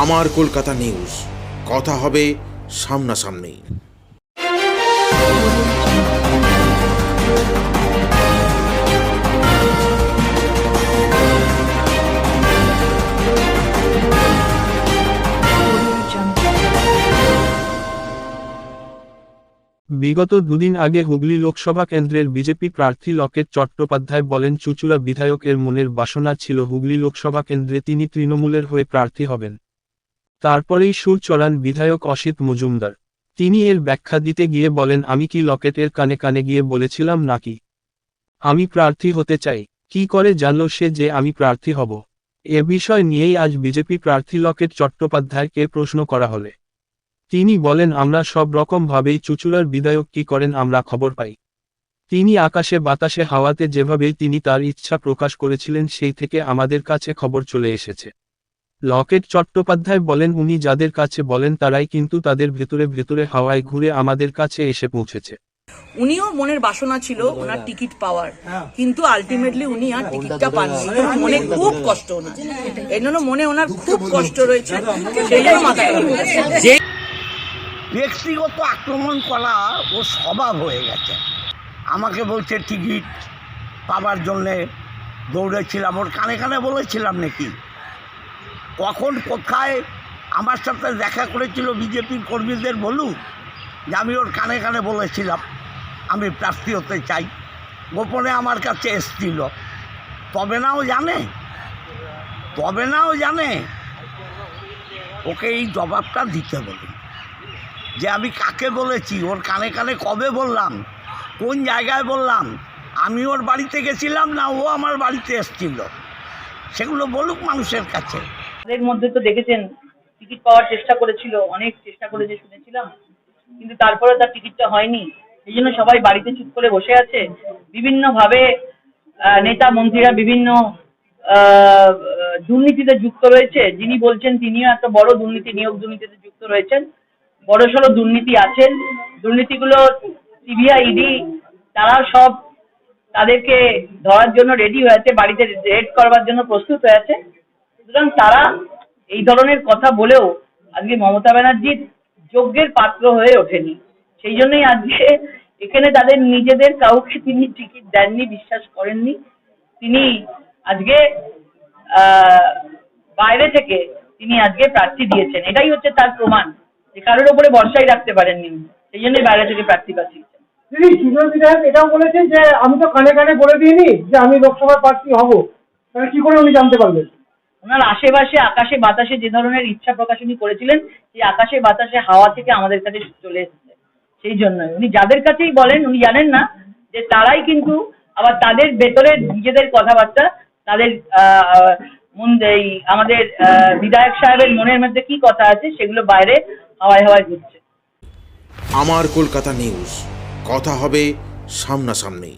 আমার কলকাতা নিউজ, কথা হবে সামনাসামনি। বিগত দুদিন আগে হুগলি লোকসভা কেন্দ্রের বিজেপি প্রার্থী লকেট চট্টোপাধ্যায় বলেন চুঁচুড়া বিধায়কের মনের বাসনা ছিল হুগলি লোকসভা কেন্দ্রে তিনি তৃণমূলের হয়ে প্রার্থী হবেন। তারপরেই সুর চড়ান বিধায়ক অসিত মজুমদার। তিনি এর ব্যাখ্যা দিতে গিয়ে বলেন, আমি কি লকেটের কানে কানে গিয়ে বলেছিলাম নাকি আমি প্রার্থী হতে চাই? কি করে জানলো সে যে আমি প্রার্থী হব? এ বিষয় নিয়েই আজ বিজেপি প্রার্থী লকেট চট্টোপাধ্যায়কে প্রশ্ন করা হলে তিনি বলেন, আমরা সব রকম ভাবেই চুঁচুড়ার বিধায়ক কি করেন আমরা খবর পাই। তিনি আকাশে বাতাসে হাওয়াতে যেভাবে তিনি তার ইচ্ছা প্রকাশ করেছিলেন সেই থেকে আমাদের কাছে খবর চলে এসেছে। লকেট চট্টোপাধ্যায় বলেন, উনি যাদের কাছে বলেন তারাই কিন্তু তাদের ভেতরে ভেতরে হাওয়ায় ঘুরে আমাদের কাছে এসে পৌঁছেছে। উনিও মনের বাসনা ছিল ওনার টিকিট পাওয়ার, কিন্তু আলটিমেটলি উনি আর টিকিটটা পাননি। মনে খুব কষ্ট ওনার, এই জন্য মনে ওনার খুব কষ্ট রয়েছে, সেই জন্য মাথায় ব্যক্তিগত আক্রমণ করা ও স্বভাব হয়ে গেছে। আমাকে বলছে টিকিট পাওয়ার জন্যে দৌড়েছিলাম, ওর কানে কানে বলেছিলাম নাকি? কখন কোথায় আমার সাথে দেখা করেছিল বিজেপির কর্মীদের বলুক যে আমি ওর কানে কানে বলেছিলাম আমি প্রার্থী হতে চাই। গোপনে আমার কাছে এসছিল, তবে নাও জানে ওকে এই জবাবটা দিতে বলি যে আমি কাকে বলেছি, ওর কানে কানে কবে বললাম, কোন জায়গায় বললাম, আমি ওর বাড়িতে গেছিলাম না ও আমার বাড়িতে এসছিল, সেগুলো বলুক মানুষের কাছে। এর মধ্যে তো দেখেছেন টিকিট পাওয়ার চেষ্টা করেছিল, অনেক চেষ্টা করে যে শুনেছিলাম, কিন্তু তারপরে তার টিকিটটা হয়নি। এই জন্য সবাই বাড়িতে চুপ করে বসে আছে। বিভিন্ন ভাবে নেতা মন্ত্রীরা বিভিন্ন দুর্নীতিতে যুক্ত রয়েছে। যিনি বলছেন তিনিও একটা বড় নিয়োগ দুর্নীতিতে যুক্ত রয়েছেন, বড়সড় দুর্নীতি আছেন। দুর্নীতিগুলো সিবিআই, ইডি তারা সব তাদেরকে ধরার জন্য রেডি হয়েছে, বাড়িতে রেড করবার জন্য প্রস্তুত হয়েছে। সুতরাং তারা এই ধরনের কথা বলেও আজকে মমতা ব্যানার্জির যোগ্যের পাত্র হয়ে ওঠেনি। সেই জন্যই আজকে এখানে তাদের নিজেদের কাউকে তিনি টিকিট দেননি, বিশ্বাস করেননি। তিনি আজকে বাইরে থেকে তিনি আজকে প্রার্থী দিয়েছেন। এটাই হচ্ছে তার প্রমাণ যে কারোর উপরে ভরসাই রাখতে পারেননি, সেই জন্যই বাইরে থেকে প্রার্থী পাঠিয়েছেন। দিদি, সুজন বিধায়ক এটাও বলেছেন যে আমি তো কানে কানে বলে দিইনি যে আমি লোকসভার প্রার্থী হব, তাহলে কি করে উনি জানতে পারবেন? ওনার আশেপাশে আকাশে বাতাসে যে ধরনের ইচ্ছা প্রকাশ উনি করেছিলেন, সেই আকাশে বাতাসে হাওয়া থেকে আমাদের কাছে চলে এসেছে। সেই জন্য উনি যাদের কাছেই বলেন উনি জানেন না যে তারাই কিন্তু আবার তাদের ভেতরে নিজেদের কথাবার্তা, তাদের আমাদের বিধায়ক সাহেবের মনের মধ্যে কি কথা আছে সেগুলো বাইরে হাওয়ায় হাওয়ায় ঘুরছে। আমার কলকাতা নিউজ, কথা হবে সামনাসামনি।